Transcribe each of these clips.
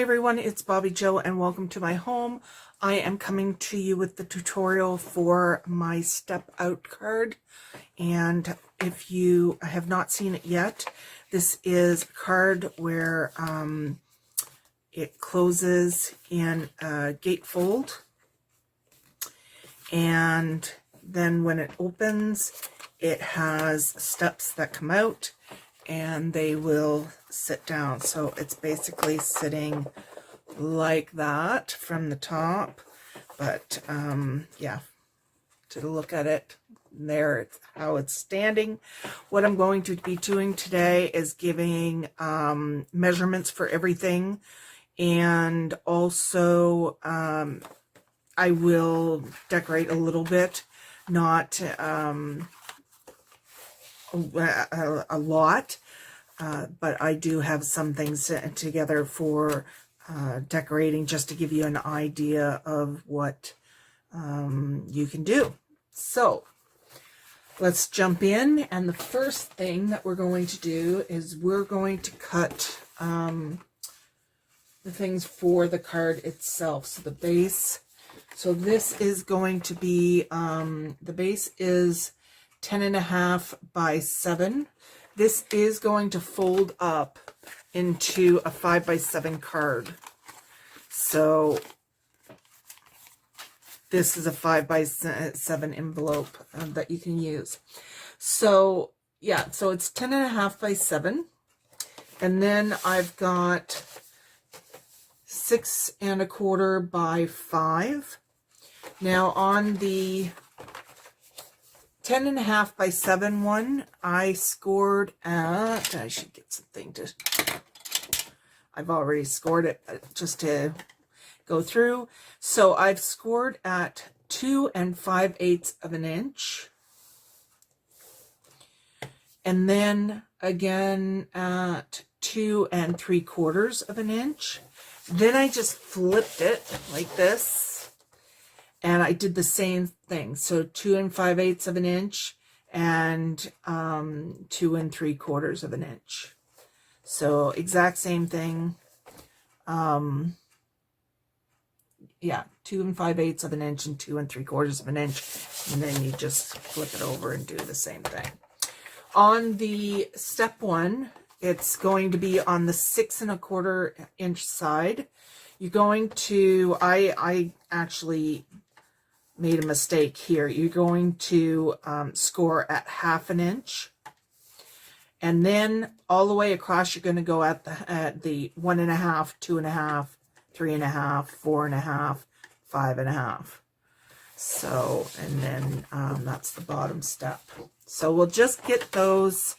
everyone, it's Bobbi-Jo and welcome to my home. I am coming to you with the tutorial for my step out card, and if you have not seen it yet, this is a card where it closes in a gatefold, and then when it opens it has steps that come out and they will sit down. So it's basically sitting like that from the top, but yeah, to look at it there, it's how it's standing. What I'm going to be doing today is giving measurements for everything, and also I will decorate a little bit, not a lot, but I do have some things together for decorating, just to give you an idea of what you can do. So let's jump in, and the first thing that we're going to do is we're going to cut the things for the card itself. So the base, so this is going to be the base is 10.5 by 7. This is going to fold up into a 5 by 7 card. So this is a 5 by 7 envelope that you can use. So yeah, so it's 10.5 by 7, and then I've got 6 1/4 by 5. Now on the 10.5 by 7 one, I scored at, I should get something to, I've already scored it just to go through. So I've scored at 2 5/8 of an inch. And then again at 2 3/4 of an inch. Then I just flipped it like this, and I did the same thing. So 2 5/8 of an inch and 2 3/4 of an inch. So exact same thing. Yeah, 2 5/8 of an inch and 2 3/4 of an inch, and then you just flip it over and do the same thing. On the step one, it's going to be on the 6 1/4 inch side. You're going to, I actually made a mistake here. You're going to score at 1/2 inch, and then all the way across you're going to go at the 1.5, 2.5, 3.5, 4.5, 5.5. So, and then that's the bottom step. So we'll just get those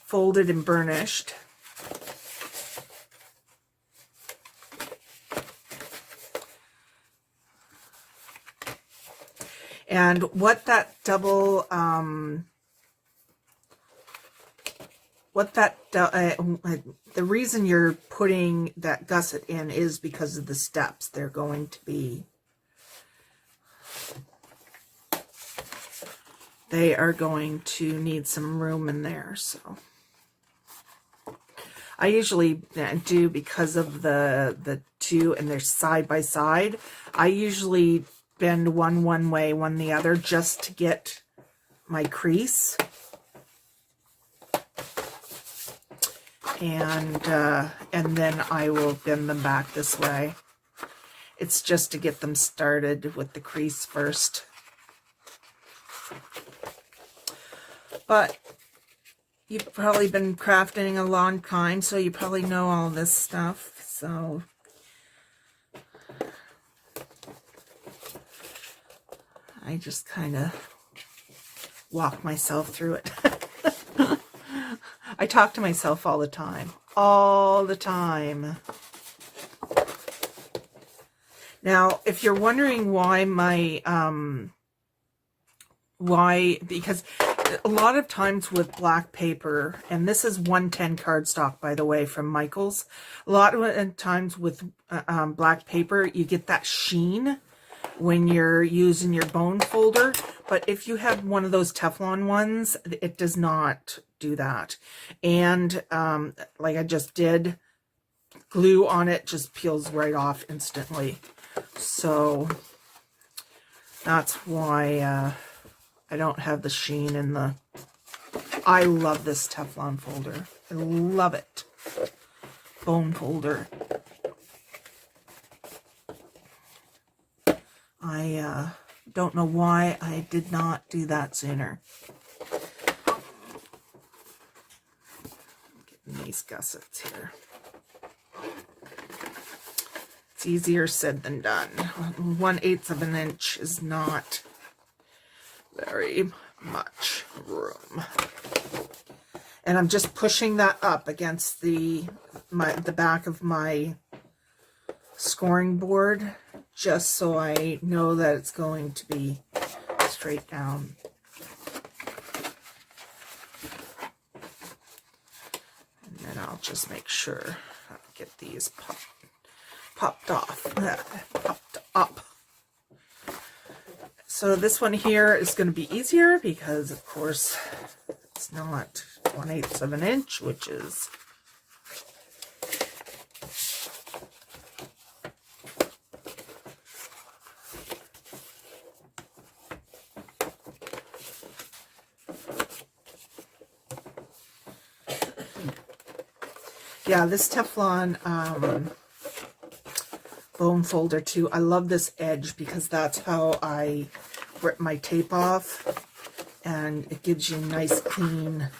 folded and burnished. And what that double, the reason you're putting that gusset in is because of the steps. They're going to be, they are going to need some room in there. So I usually do, because of the two and they're side by side, I usually bend one way, one the other, just to get my crease. And then I will bend them back this way. It's just to get them started with the crease first. But you've probably been crafting a long time, so you probably know all this stuff. So I just kind of walk myself through it. I talk to myself all the time. All the time. Now, if you're wondering why my, because a lot of times with black paper, and this is 110 cardstock, by the way, from Michael's. A lot of times with black paper, you get that sheen when you're using your bone folder, but if you have one of those Teflon ones, it does not do that. And like I just did, glue on it just peels right off instantly. So that's why I don't have the sheen in the... I love this Teflon folder. I love it. Bone folder. I don't know why I did not do that sooner. Getting these gussets here. It's easier said than done. 1/8 of an inch is not very much room. And I'm just pushing that up against the back of my scoring board, just so I know that it's going to be straight down. And then I'll just make sure I get these popped off. Popped up. So this one here is going to be easier because, of course, it's not 1/8 of an inch, which is... Yeah, this Teflon bone folder too. I love this edge because that's how I rip my tape off, and it gives you a nice clean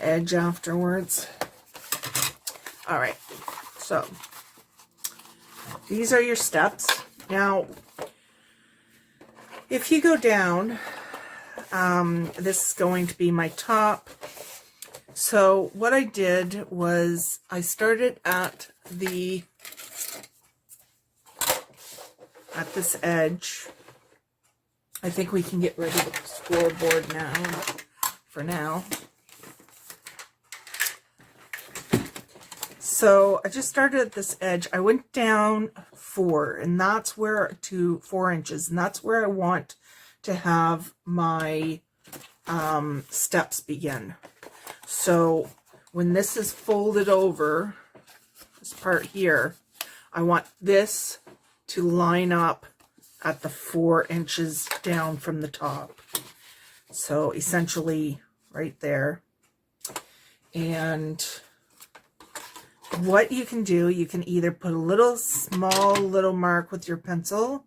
edge afterwards. All right, so these are your steps. Now, if you go down, this is going to be my top. So what I did was I started at this edge. I think we can get rid of the scoreboard now, for now. So I just started at this edge. I went down 4, and that's where, to 4 inches, and that's where I want to have my steps begin. So when this is folded over, this part here, I want this to line up at the 4 inches down from the top. So essentially right there. And what you can do, you can either put a small little mark with your pencil,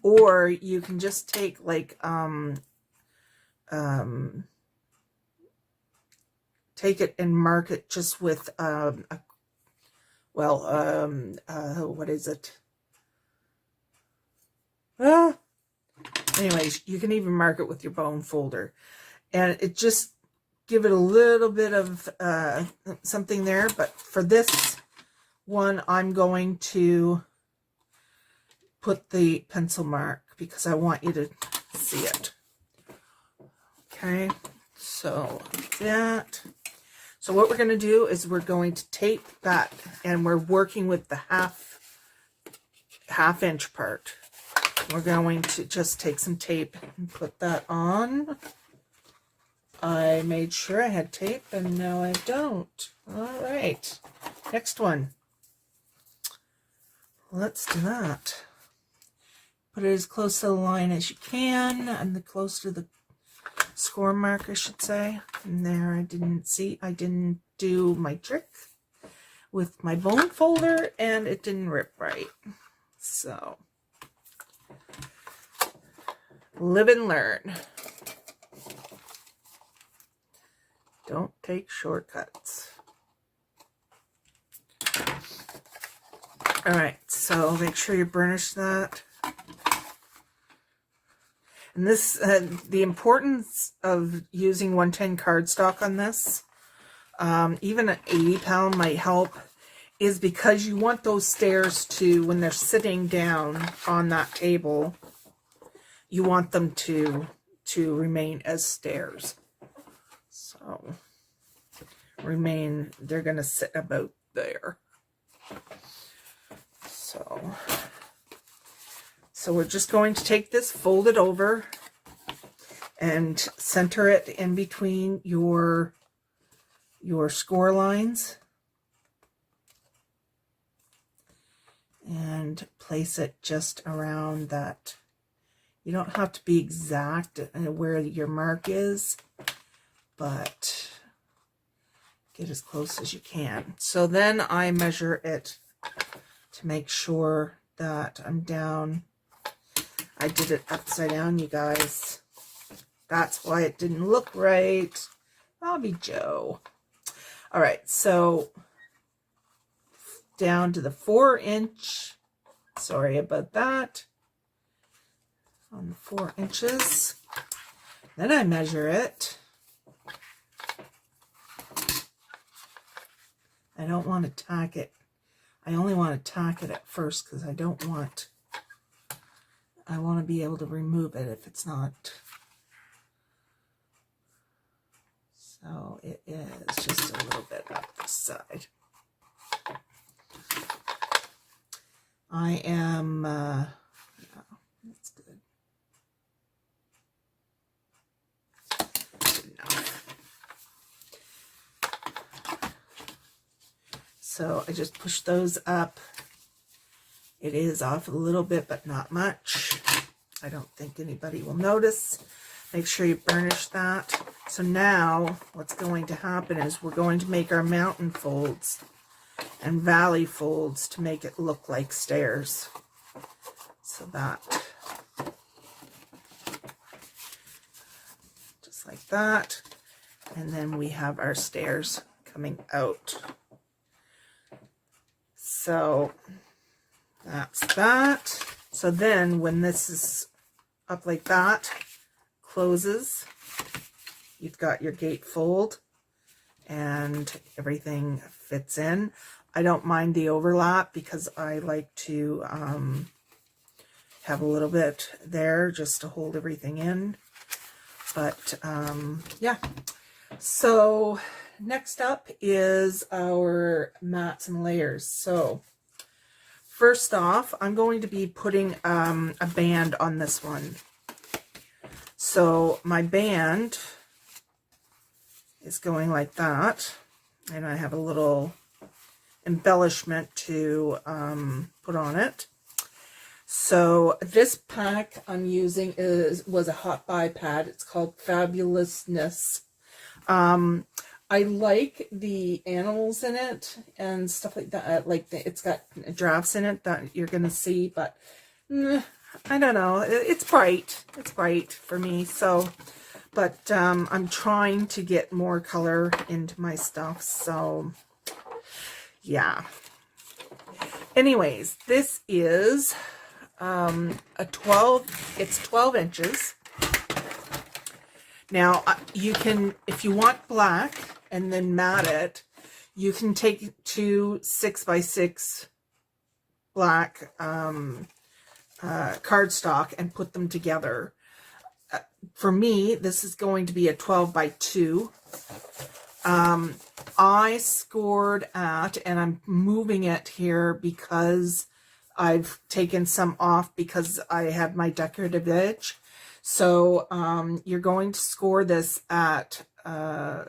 or you can just take like take it and mark it just with what is it? Anyways, you can even mark it with your bone folder, and it just give it a little bit of something there. But for this one, I'm going to put the pencil mark because I want you to see it. Okay, so that. So what we're going to do is we're going to tape that, and we're working with the half inch part. We're going to just take some tape and put that on. I made sure I had tape, and now I don't. All right, next one. Let's do that. Put it as close to the line as you can, and close to the score mark, I should say. And there, I didn't do my trick with my bone folder, and it didn't rip right. So, live and learn. Don't take shortcuts. All right, so make sure you burnish that. And this, the importance of using 110 cardstock on this, even an 80 pound might help, is because you want those stairs to, when they're sitting down on that table, you want them to remain as stairs. So, they're going to sit about there. So we're just going to take this, fold it over, and center it in between your score lines. And place it just around that. You don't have to be exact where your mark is, but get as close as you can. So then I measure it to make sure that I'm down. I did it upside down, you guys. That's why it didn't look right. Bobbi-Jo. All right, so down to the 4-inch. Sorry about that. On the 4 inches. Then I measure it. I don't want to tack it. I only want to tack it at first because I don't want, I want to be able to remove it if it's not. So it is just a little bit up this side. I am, yeah, that's good. Good enough. So I just push those up. It is off a little bit, but not much. I don't think anybody will notice. Make sure you burnish that. So now what's going to happen is we're going to make our mountain folds and valley folds to make it look like stairs. So that, just like that. And then we have our stairs coming out. So that's that. So then when this is up like that, closes, you've got your gate fold and everything fits in. I don't mind the overlap because I like to have a little bit there just to hold everything in. But yeah, so next up is our mats and layers. So first off, I'm going to be putting a band on this one. So my band is going like that, and I have a little embellishment to put on it. So this pack I'm using was a hot buy pad. It's called Fabulousness. I like the animals in it and stuff like that. It's got drafts in it that you're gonna see, but I don't know. It's bright. It's bright for me. So, but I'm trying to get more color into my stuff. So yeah. Anyways, this is it's 12 inches. Now you can, if you want black and then mat it, you can take 2 6x6 black cardstock and put them together. For me, this is going to be a 12x2. I scored at, and I'm moving it here because I've taken some off because I have my decorative edge. So you're going to score this at 3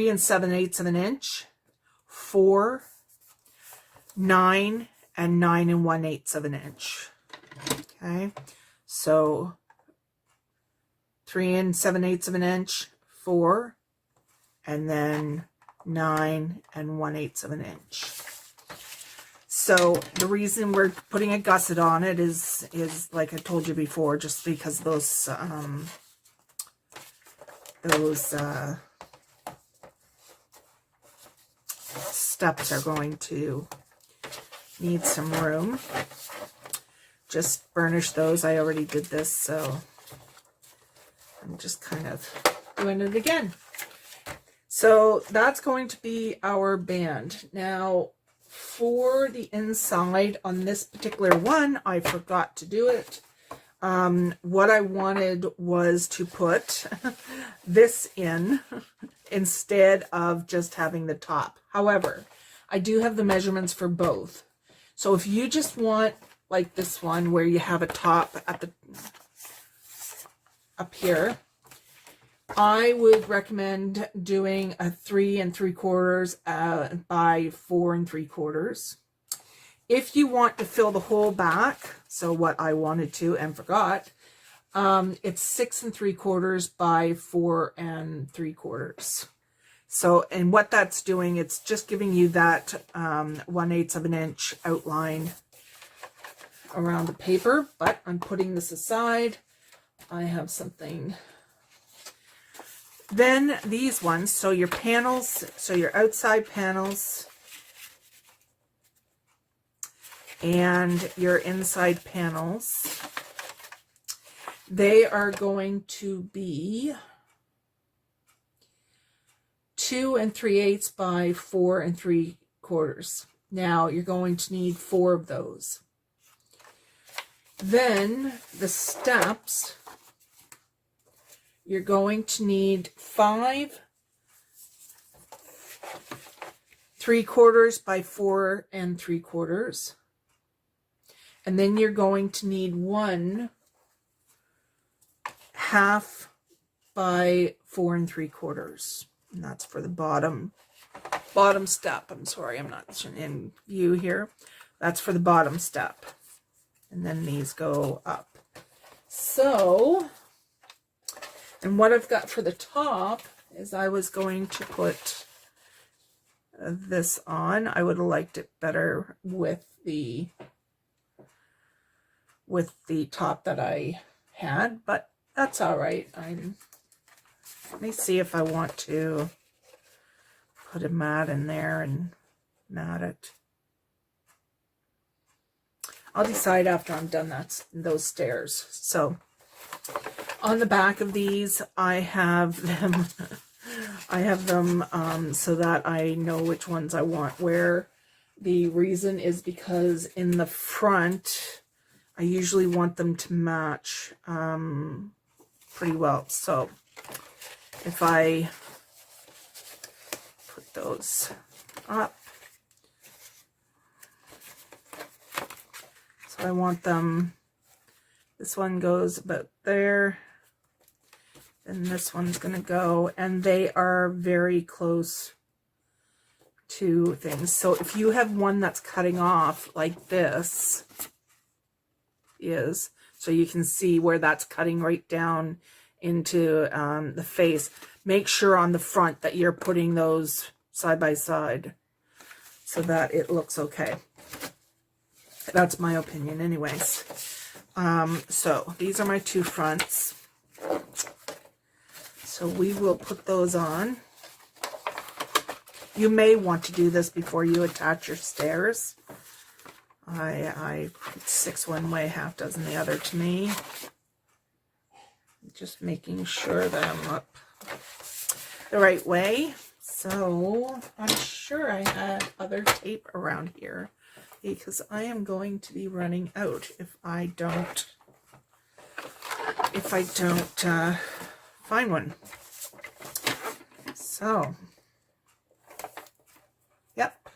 7/8 of an inch, 4, 9, and 9 1/8 of an inch. Okay, so 3 7/8 of an inch, 4, and then 9 1/8 of an inch. So the reason we're putting a gusset on it is like I told you before, just because those steps are going to need some room. Just burnish those. I already did this, so I'm just kind of doing it again. So that's going to be our band. Now, for the inside on this particular one, I forgot to do it. What I wanted was to put this in instead of just having the top. However, I do have the measurements for both. So if you just want like this one where you have a top at the up here. I would recommend doing a 3 3/4 by 4 3/4. If you want to fill the whole back, so what I wanted to and forgot, it's 6 3/4 by 4 3/4. So, and what that's doing, it's just giving you that 1/8 of an inch outline around the paper, but I'm putting this aside. I have something. Then these ones, so your panels, so your outside panels and your inside panels, they are going to be 2 3/8 by 4 3/4. Now you're going to need 4 of those. Then the steps, you're going to need 5 3/4 by 4 3/4. And then you're going to need 1 1/2 by 4 3/4. And that's for the bottom step. I'm sorry, I'm not in view here. That's for the bottom step. And then these go up. So, and what I've got for the top is I was going to put this on. I would have liked it better with the top that I had, but that's all right. Let me see if I want to put a mat in there and mat it. I'll decide after I'm done those stairs. So on the back of these, I have them so that I know which ones I want where. The reason is because in the front, I usually want them to match pretty well. So if I put those up, so I want them, this one goes about there, and this one's going to go, and they are very close to things. So if you have one that's cutting off like this is, so you can see where that's cutting right down into the face, make sure on the front that you're putting those side by side so that it looks okay. That's my opinion anyways. So these are my 2 fronts. So we will put those on. You may want to do this before you attach your stairs. I 6 one way, half dozen the other to me. Just making sure that I'm up the right way. So I'm sure I had other tape around here because I am going to be running out if I don't find one. So, yep,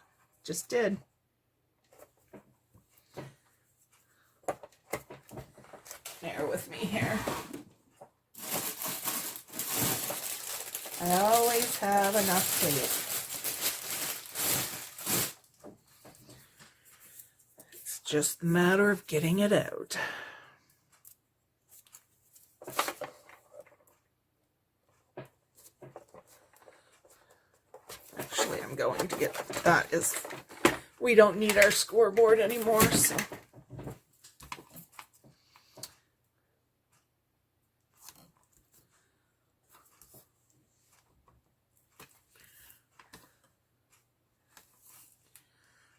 just did. Bear with me here. I always have enough tape. It's just a matter of getting it out. Actually, I'm going to get that. We don't need our scoreboard anymore, so.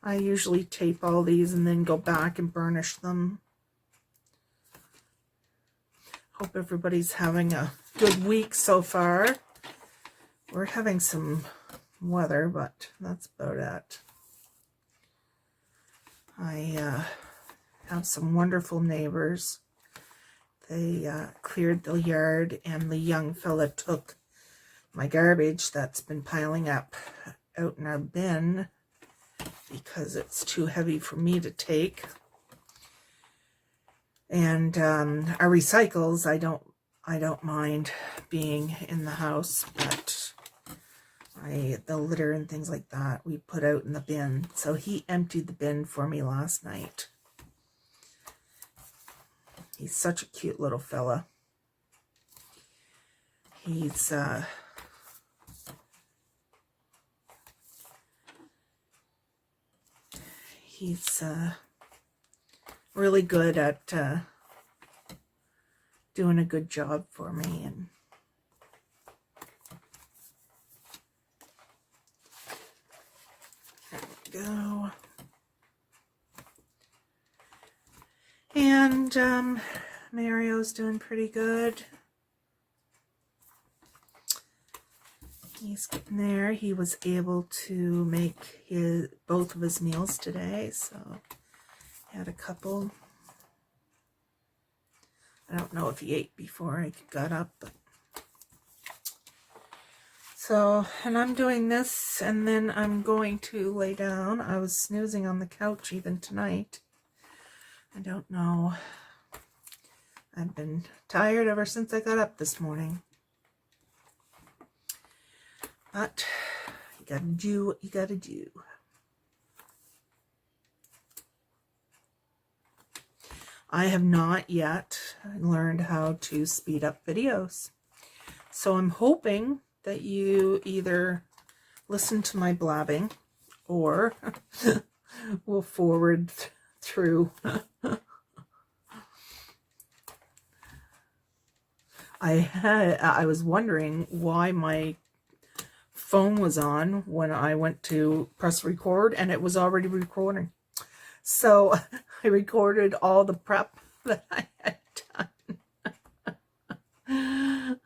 I usually tape all these and then go back and burnish them. Hope everybody's having a good week so far. We're having some weather, but that's about it. I have some wonderful neighbors. They cleared the yard, and the young fella took my garbage that's been piling up out in our bin because it's too heavy for me to take. And our recycles, I don't I don't mind being in the house, but the litter and things like that we put out in the bin. So he emptied the bin for me last night. He's such a cute little fella. He's really good at doing a good job for me. And there we go. And Mario's doing pretty good. He's getting there. He was able to make both of his meals today, so he had a couple. I don't know if he ate before I got up, but so, and I'm doing this, and then I'm going to lay down. I was snoozing on the couch even tonight. I don't know. I've been tired ever since I got up this morning. But you gotta do what you gotta do. I have not yet learned how to speed up videos. So I'm hoping that you either listen to my blabbing or will forward through. I was wondering why my phone was on when I went to press record, and it was already recording. So I recorded all the prep that I had done.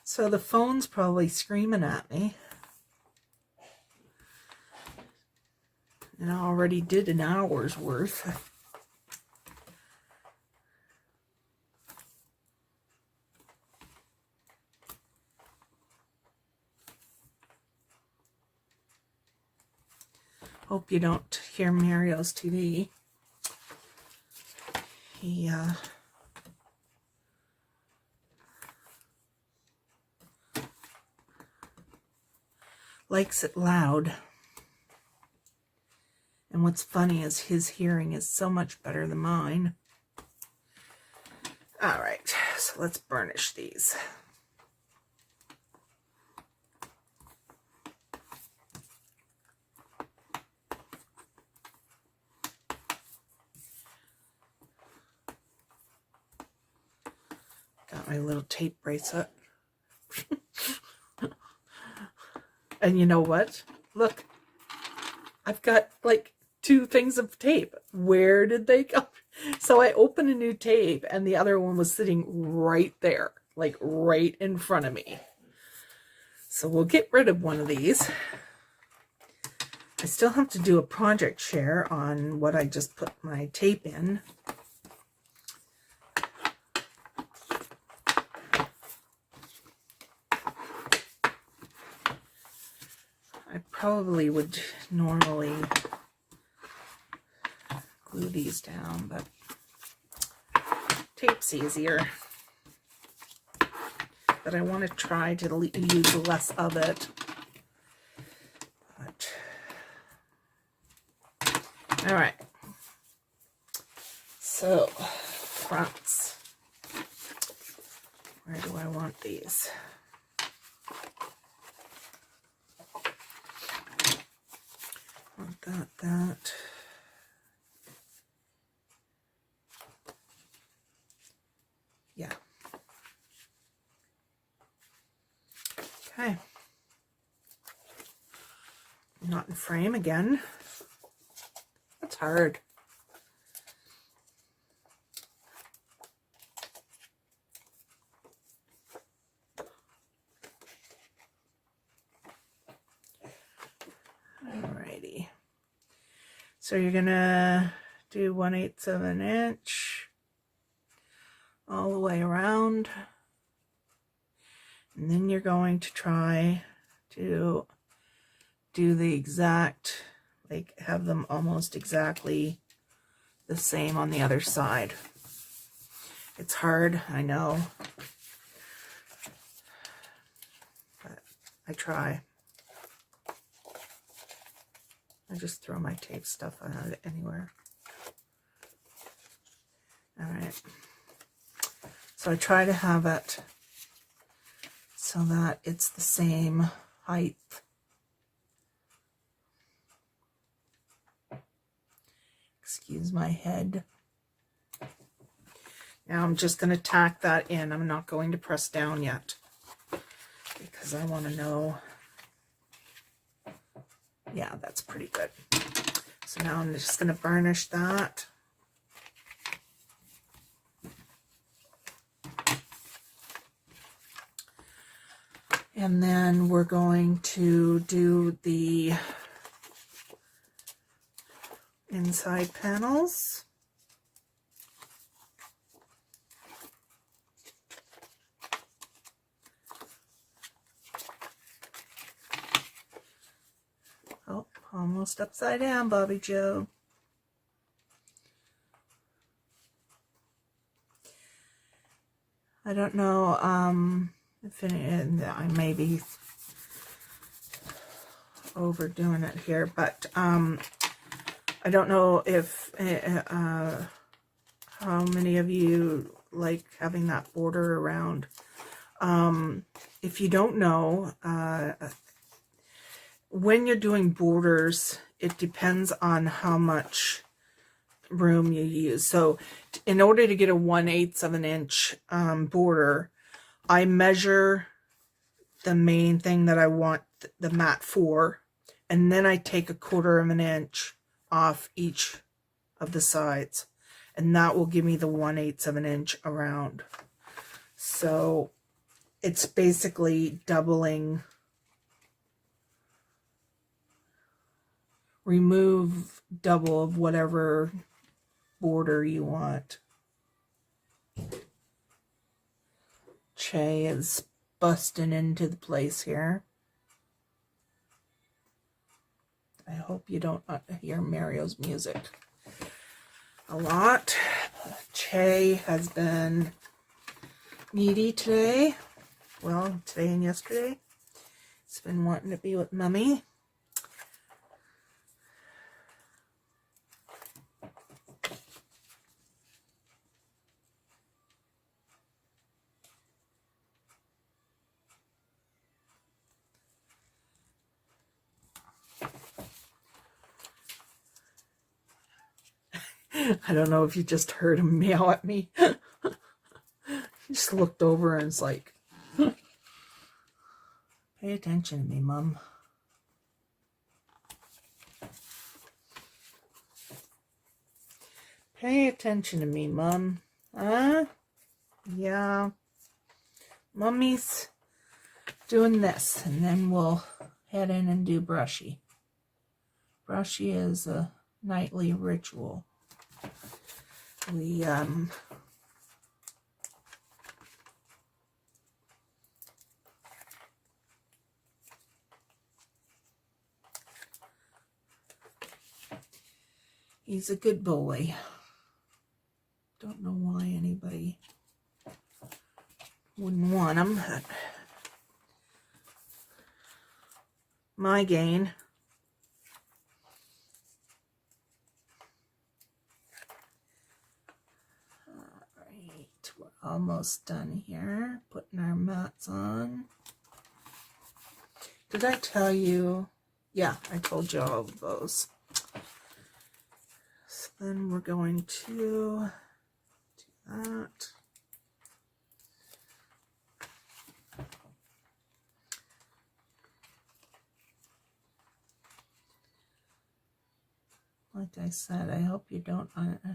So the phone's probably screaming at me. And I already did an hour's worth. Hope you don't hear Mario's TV. He likes it loud. And what's funny is his hearing is so much better than mine. All right, so let's burnish these. Got my little tape bracelet. And you know what? Look, I've got like 2 things of tape. Where did they go? So I opened a new tape and the other one was sitting right there, like right in front of me. So we'll get rid of one of these. I still have to do a project share on what I just put my tape in. I probably would normally glue these down, but tape's easier. But I want to try to use less of it. But, all right. So, fronts. Where do I want these? Want that. Yeah. Okay. Not in frame again. That's hard. Alrighty. So you're gonna do 1/8 of an inch all the way around. And then you're going to try to do the exact, like have them almost exactly the same on the other side. It's hard, I know, I try. I just throw my tape stuff on it anywhere. All right. So I try to have it so that it's the same height. Excuse my head. Now I'm just going to tack that in. I'm not going to press down yet because I want to know. Yeah, that's pretty good. So now I'm just going to burnish that. And then we're going to do the inside panels. Oh, almost upside down, Bobbi-Jo. I don't know if I may be overdoing it here, but I don't know if how many of you like having that border around. If you don't know, when you're doing borders, it depends on how much room you use. So in order to get a 1/8 of an inch border, I measure the main thing that I want the mat for, and then I take 1/4 of an inch off each of the sides, and that will give me the 1/8 of an inch around. So it's basically doubling. Remove double of whatever border you want. Che is busting into the place here. I hope you don't hear Mario's music a lot. Che has been needy today. Well, today and yesterday. He's been wanting to be with Mommy. I don't know if you just heard him meow at me. He just looked over and was like, pay attention to me, Mom. Pay attention to me, Mom. Huh? Yeah. Mommy's doing this, and then we'll head in and do brushy. Brushy is a nightly ritual. We he's a good boy. Don't know why anybody wouldn't want him, but my gain. Alright, we're almost done here. Putting our mats on. Did I tell you? Yeah, I told you all of those. So then we're going to do that. Like I said, I hope you don't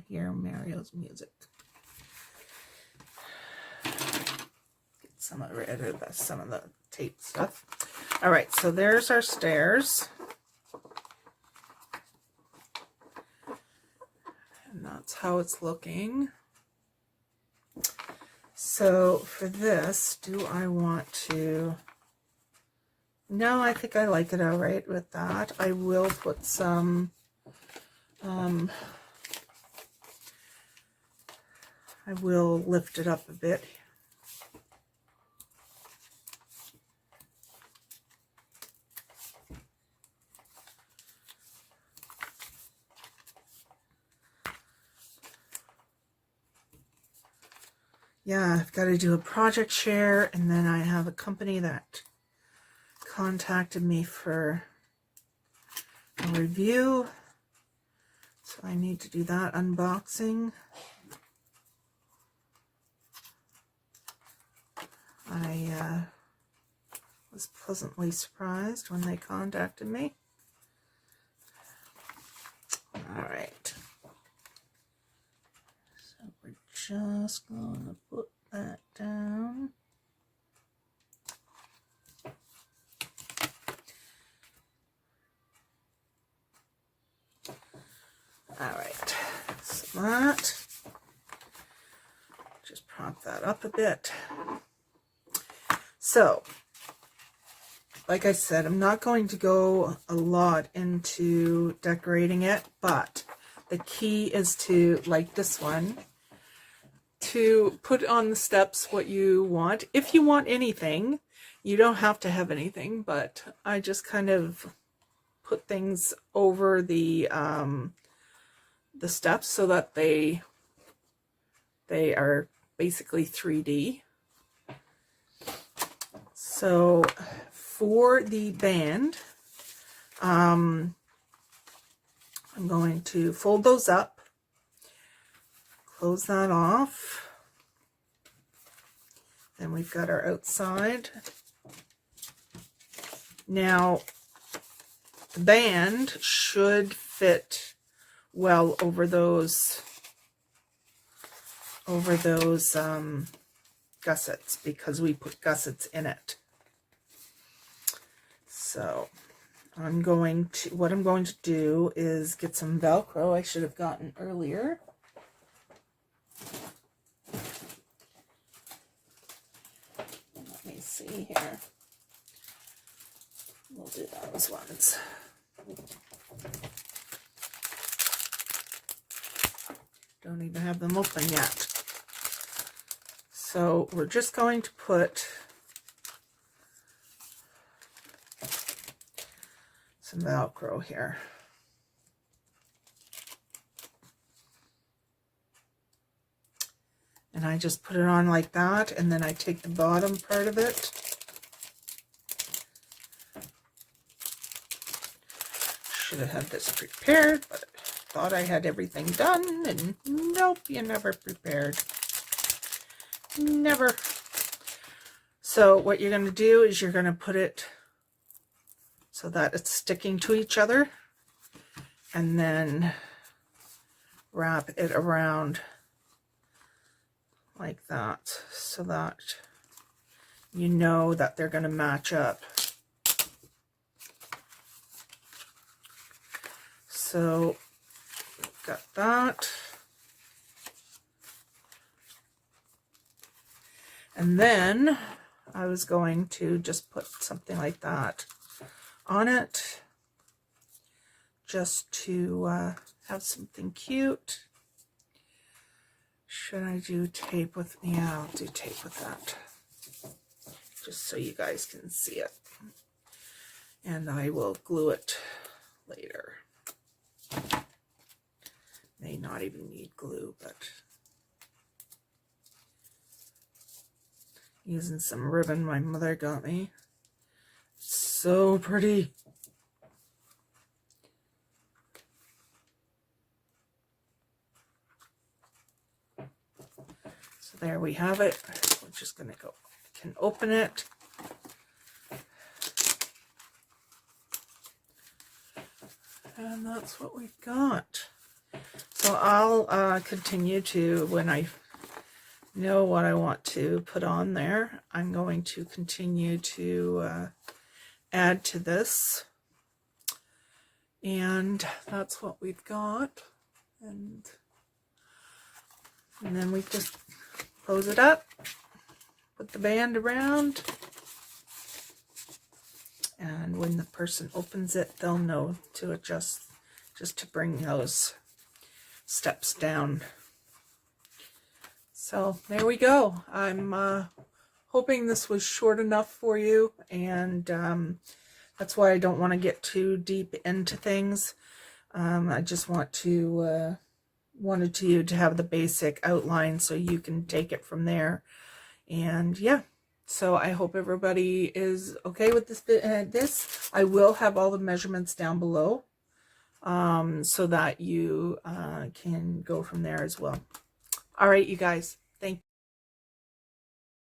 hear Mario's music. Get some of the tape stuff. All right, so there's our stairs. And that's how it's looking. So for this, do I want to... No, I think I like it all right with that. I will put some... I will lift it up a bit. yeah, I've got to do a project share, and then I have a company that contacted me for a review, so I need to do that unboxing. I was pleasantly surprised when they contacted me. All right, so we're just going to put that down. All right, so that, just prop that up a bit. So, like I said, I'm not going to go a lot into decorating it, but the key is to, like this one, to put on the steps what you want. If you want anything, you don't have to have anything, but I just kind of put things over the steps so that they are basically 3D. So for the band, I'm going to fold those up, close that off. Then we've got our outside. Now, the band should fit well over those gussets, because we put gussets in it. So what I'm going to do is get some Velcro I should have gotten earlier. Let me see here. We'll do those ones. Don't even have them open yet. So we're just going to put some Velcro here. And I just put it on like that, and then I take the bottom part of it. Should have had this prepared, but I thought I had everything done, and nope, you never prepared. Never. So what you're going to do is you're going to put it so that it's sticking to each other, and then wrap it around like that, so that you know that they're going to match up. So got that. And then I was going to just put something like that on it, just to have something cute. Should I do tape with, yeah, I'll do tape with that, just so you guys can see it. And I will glue it later. May not even need glue, but using some ribbon my mother got me. So pretty. So there we have it. We're just gonna go, can open it. And that's what we've got. So I'll continue to, when I know what I want to put on there, I'm going to continue to add to this. And that's what we've got. And then we just close it up, put the band around, and when the person opens it, they'll know to adjust, just to bring those steps down. So there we go. I'm hoping this was short enough for you, and that's why I don't want to get too deep into things. I just want to wanted you to have the basic outline so you can take it from there. And yeah, so I hope everybody is okay with this. I will have all the measurements down below, so that you can go from there as well. All right, you guys. Thank you.